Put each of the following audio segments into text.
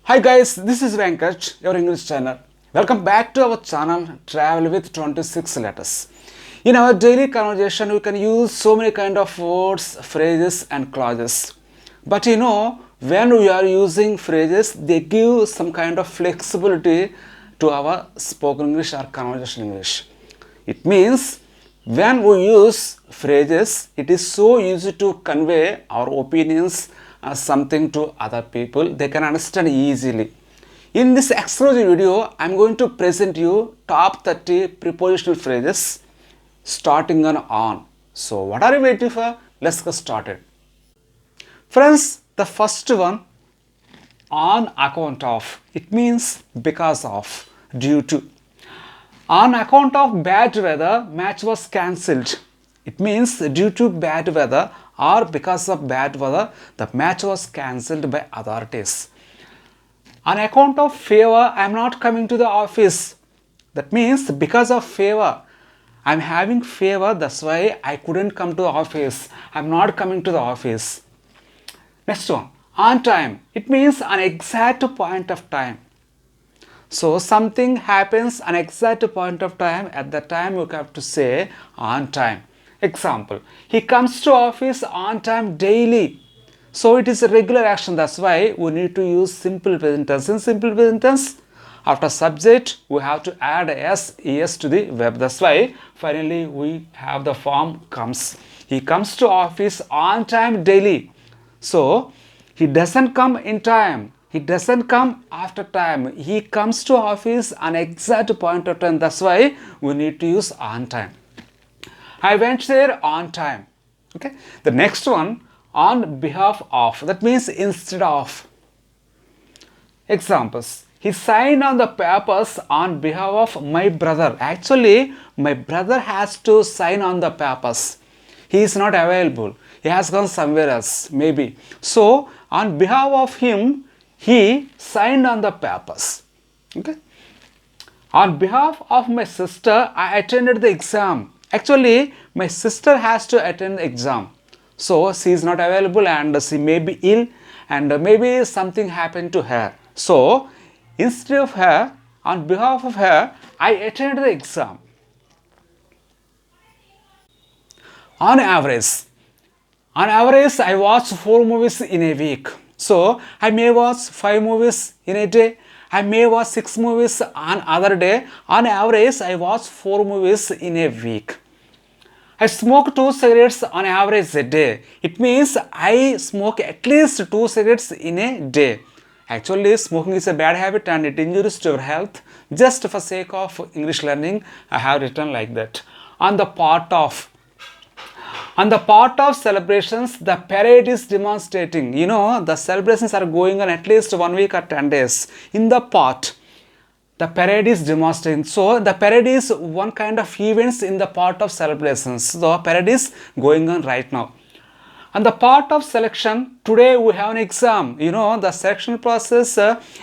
Hi guys, this is Venkat, your English channel. Welcome back to our channel Travel with 26 Letters. In our daily conversation, we can use so many kind of words, phrases and clauses. But when we are using phrases, they give some kind of flexibility to our spoken English or conversation English. It means when we use phrases, it is so easy to convey our opinions as something to other people. They can understand easily. In this exclusive video, I am going to present you top 30 prepositional phrases starting on. So what are you waiting for? Let's get started. Friends, the first one, on account of. It means because of, due to. On account of bad weather, match was cancelled. It means due to bad weather or because of bad weather, the match was cancelled by authorities. On account of fever, I am not coming to the office. That means because of fever, I am having fever, that's why I couldn't come to the office. I am not coming to the office. Next one, on time. It means an exact point of time. So something happens an exact point of time, at that time you have to say on time. Example, he comes to office on time daily. So it is a regular action, that's why we need to use simple present tense. In simple present tense, after subject we have to add es to the verb. That's why finally we have the form comes. He comes to office on time daily. So he doesn't come in time. He doesn't come after time. He comes to office an exact point of time. That's why we need to use on time. I went there on time. Okay. The next one, on behalf of. That means instead of. Examples. He signed on the papers on behalf of my brother. Actually, my brother has to sign on the papers. He is not available. He has gone somewhere else, maybe. So, on behalf of him, he signed on the papers. Okay. On behalf of my sister, I attended the exam. Actually, my sister has to attend the exam. So, she is not available and she may be ill and maybe something happened to her. So, instead of her, on behalf of her, I attended the exam. On average, I watch 4 movies in a week. So, I may watch 5 movies in a day. I may watch 6 movies on other day. On average, I watch 4 movies in a week. I smoke 2 cigarettes on average a day. It means I smoke at least 2 cigarettes in a day. Actually, smoking is a bad habit and it injures to your health. Just for sake of English learning, I have written like that. On the part of celebrations, the parade is demonstrating. The celebrations are going on at least 1 week or 10 days. In the part, the parade is demonstrating. So, the parade is one kind of events in the part of celebrations. So, the parade is going on right now. On the part of selection, today we have an exam. The selection process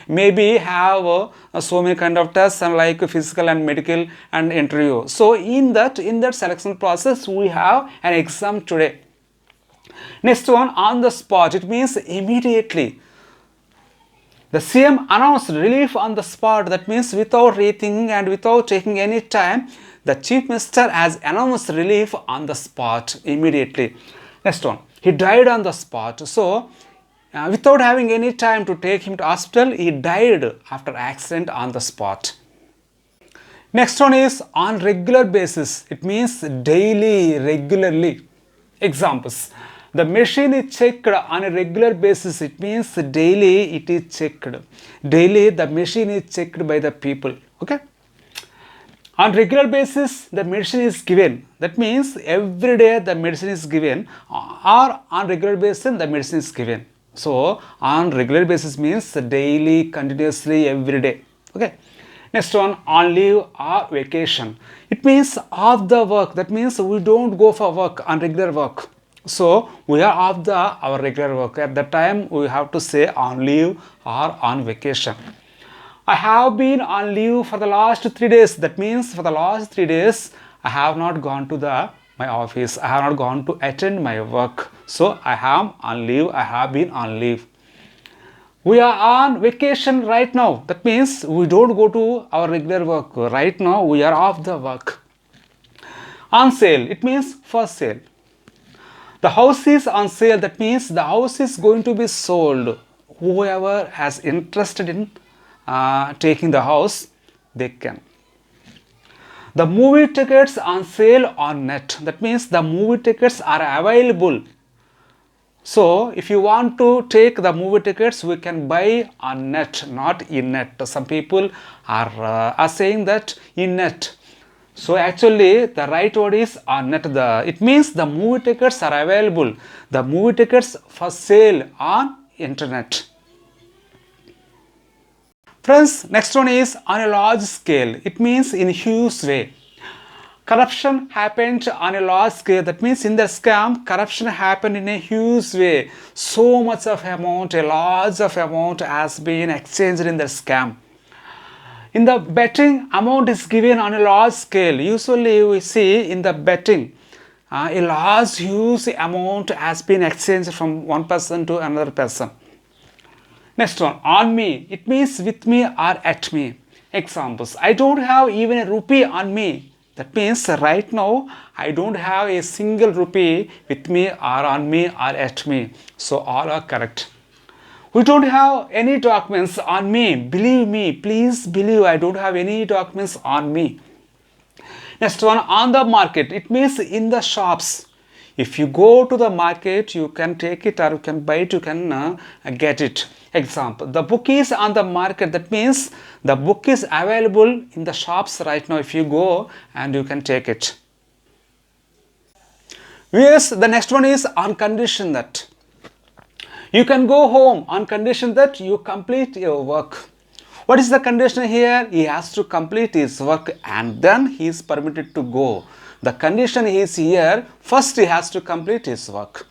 maybe have so many kind of tests and like physical and medical and interview. So in that selection process, we have an exam today. Next one, on the spot. It means immediately. The CM announced relief on the spot. That means without rethinking and without taking any time, the Chief Minister has announced relief on the spot immediately. Next one, he died on the spot. So, without having any time to take him to hospital, he died after accident on the spot. Next one is on regular basis. It means daily, regularly. Examples. The machine is checked on a regular basis. It means daily it is checked. Daily the machine is checked by the people. Okay. On regular basis, the medicine is given. That means every day the medicine is given, or on regular basis the medicine is given. So, on regular basis means daily, continuously, every day. Okay. Next one, on leave or vacation. It means off the work. That means we don't go for work on regular work. So, we are off our regular work. At that time, we have to say on leave or on vacation. I have been on leave for the last 3 days. That means for the last 3 days, I have not gone to my office. I have not gone to attend my work. So, I am on leave. I have been on leave. We are on vacation right now. That means we don't go to our regular work. Right now we are off the work. On sale, it means for sale. The house is on sale. That means the house is going to be sold. Whoever has interested in taking the house, they can. The movie tickets on sale on net. That means the movie tickets are available. So if you want to take the movie tickets, we can buy on net, not in net. Some people are saying that in net. So actually the right word is on net. It means the movie tickets are available. The movie tickets for sale on internet. Friends, next one is on a large scale. It means in a huge way. Corruption happened on a large scale. That means in the scam, corruption happened in a huge way. So much of amount, a large of amount has been exchanged in the scam. In the betting, amount is given on a large scale. Usually we see in the betting, a large huge amount has been exchanged from one person to another person. Next one, on me. It means with me or at me. Examples, I don't have even a rupee on me. That means right now I don't have a single rupee with me or on me or at me. So all are correct. We don't have any documents on me. Believe me, please believe I don't have any documents on me. Next one, on the market. It means in the shops. If you go to the market, you can take it or you can buy it, you can get it. Example, the book is on the market. That means the book is available in the shops right now. If you go and you can take it. Yes, the next one is on condition that. You can go home on condition that you complete your work. What is the condition here? He has to complete his work and then he is permitted to go. The condition is here, first he has to complete his work.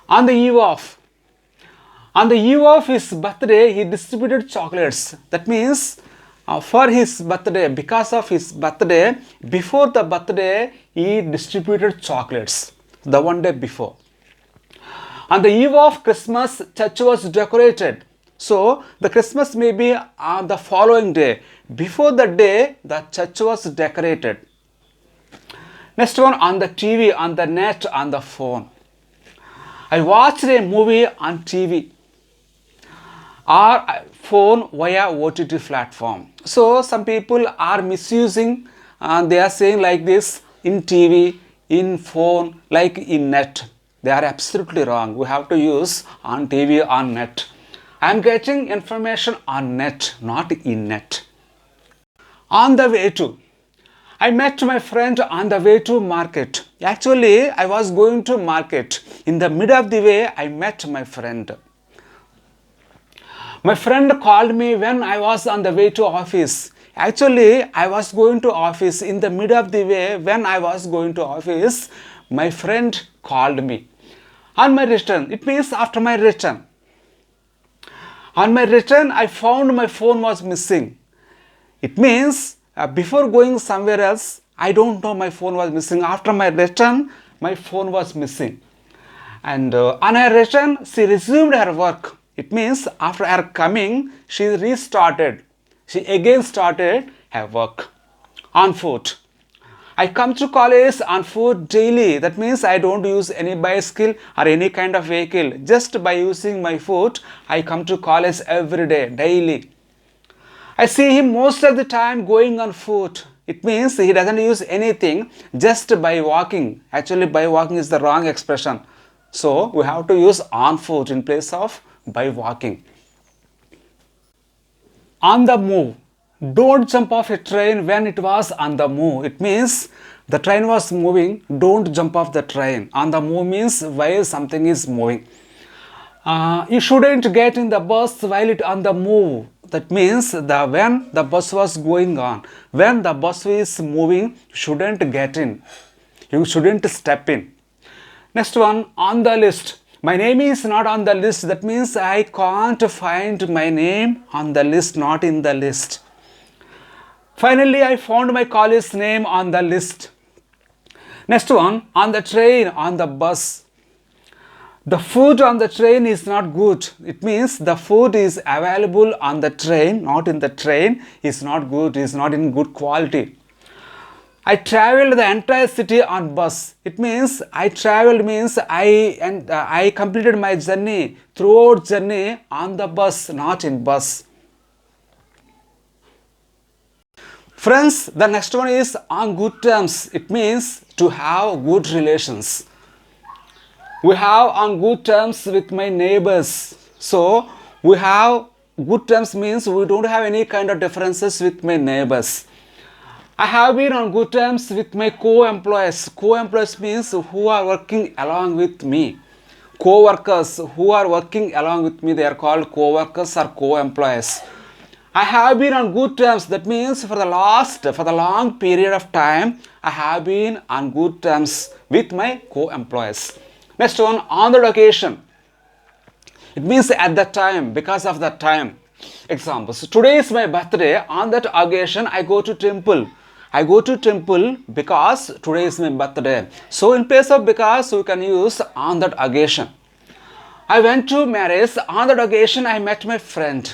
On the eve of his birthday, he distributed chocolates. That means for his birthday, because of his birthday, before the birthday, he distributed chocolates the one day before. On the eve of Christmas, church was decorated. So the Christmas may be on the following day. Before the day, the church was decorated. Next one, on the TV, on the net, on the phone. I watched a movie on TV or phone via OTT platform. So some people are misusing and they are saying like this in TV, in phone, like in net. They are absolutely wrong. We have to use on TV, on net. I am getting information on net, not in net. On the way to. I met my friend on the way to market. Actually, I was going to market. In the middle of the way, I met my friend. My friend called me when I was on the way to office. Actually, I was going to office. In the middle of the way, when I was going to office, my friend called me. On my return, it means after my return. On my return, I found my phone was missing. It means before going somewhere else, I don't know my phone was missing. After my return, my phone was missing. And on her return, she resumed her work. It means after her coming, she restarted. She again started her work on foot. I come to college on foot daily. That means I don't use any bicycle or any kind of vehicle. Just by using my foot, I come to college every day, daily. I see him most of the time going on foot. It means he doesn't use anything, just by walking. Actually, by walking is the wrong expression. So we have to use on foot in place of by walking. On the move. Don't jump off a train when it was on the move. It means the train was moving. Don't jump off the train. On the move means while something is moving. You shouldn't get in the bus while it on the move. That means when the bus was going on, when the bus is moving, you shouldn't get in. You shouldn't step in. Next one, on the list. My name is not on the list. That means I can't find my name on the list, not in the list. Finally, I found my college name on the list. Next one, on the train, on the bus. The food on the train is not good. It means the food is available on the train, not in the train, is not good, is not in good quality. I traveled the entire city on bus. It means I traveled means I completed my journey, throughout journey on the bus, not in bus. Friends, the next one is on good terms. It means to have good relations. We have on good terms with my neighbors. So we have good terms means we don't have any kind of differences with my neighbors. I have been on good terms with my co-employees. Co-employees means who are working along with me. Co-workers who are working along with me, they are called co-workers or co-employees. I have been on good terms. That means for the long period of time, I have been on good terms with my co-employees. Next one, on that occasion. It means at that time, because of that time. Examples. Today is my birthday. On that occasion, I go to temple. I go to temple because today is my birthday. So in place of because, we can use on that occasion. I went to marriage. On that occasion, I met my friend.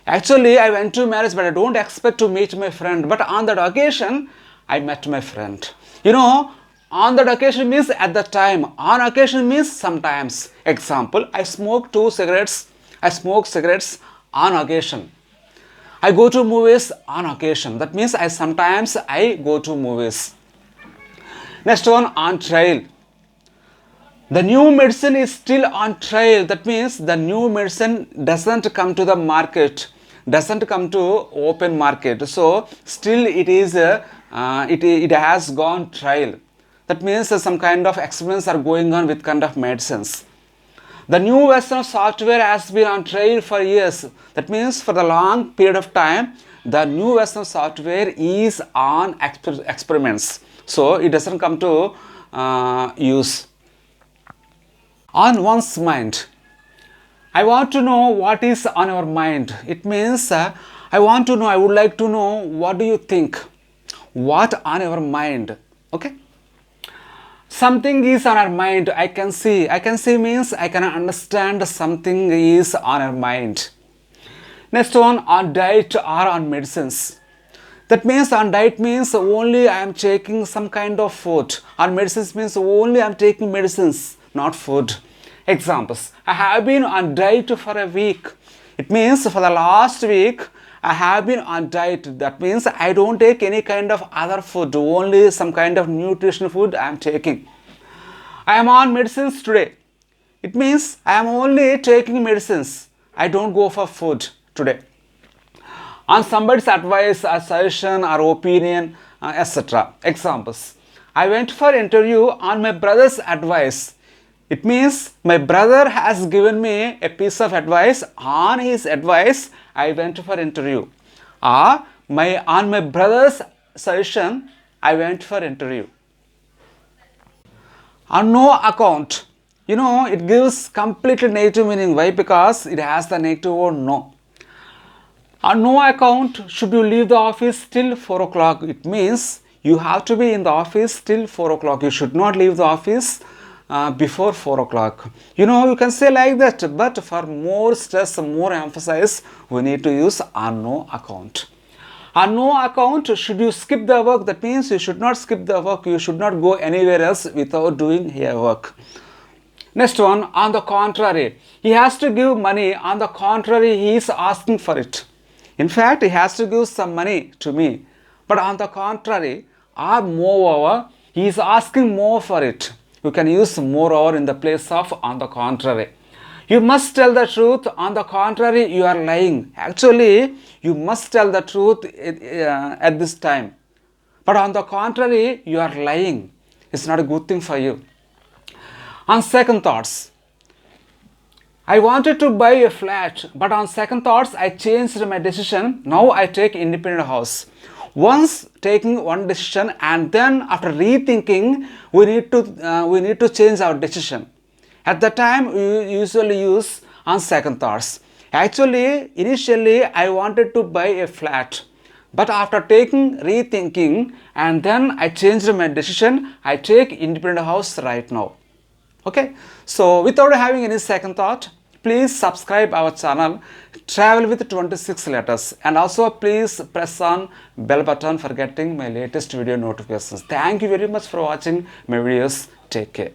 Actually, I went to marriage, but I don't expect to meet my friend. But on that occasion, I met my friend. You know, on that occasion means at that time. On occasion means sometimes. Example, I smoke 2 cigarettes. I smoke cigarettes on occasion. I go to movies on occasion. That means sometimes I go to movies. Next one, on trial. The new medicine is still on trial. That means the new medicine doesn't come to the market, doesn't come to open market. So still it is it has gone trial. That means some kind of experiments are going on with kind of medicines. The new version of software has been on trial for years. That means for the long period of time, the new version of software is on experiments. So it doesn't come to use. On one's mind. I want to know what is on your mind. It means I want to know, I would like to know what do you think? What on your mind? Okay. Something is on our mind. I can see. I can see means I can understand something is on our mind. Next one, on diet or on medicines. That means on diet means only I am taking some kind of food. On medicines means only I am taking medicines, not food. Examples. I have been on diet for a week. It means for the last week I have been on diet. That means I don't take any kind of other food, only some kind of nutritional food I am taking. I am on medicines today. It means I am only taking medicines. I don't go for food today. On somebody's advice or suggestion or opinion, etc. Examples. I went for interview on my brother's advice. It means my brother has given me a piece of advice. On his advice, I went for interview. Or on my brother's suggestion, I went for interview. On no account. You know, it gives completely negative meaning. Why? Because it has the negative word no. On no account should you leave the office till 4 o'clock. It means you have to be in the office till 4 o'clock. You should not leave the office before 4 o'clock. You know, you can say like that, but for more stress, more emphasis, we need to use on no account. On no account should you skip the work. That means you should not skip the work. You should not go anywhere else without doing your work. Next one, on the contrary. He has to give money. On the contrary, he is asking for it. In fact, he has to give some money to me. But on the contrary, or moreover, he is asking more for it. You can use moreover in the place of on the contrary. You must tell the truth. On the contrary, you are lying. Actually, you must tell the truth at this time. But on the contrary, you are lying. It's not a good thing for you. On second thoughts. I wanted to buy a flat, but on second thoughts, I changed my decision. Now I take independent house. Once taking one decision and then after rethinking, we need to change our decision. At that time, we usually use on second thoughts. Actually, initially, I wanted to buy a flat. But after rethinking, and then I changed my decision, I take independent house right now. Okay, so without having any second thought, please subscribe our channel Travel with 26 Letters, and also please press on bell button for getting my latest video notifications. Thank you very much for watching my videos. Take care.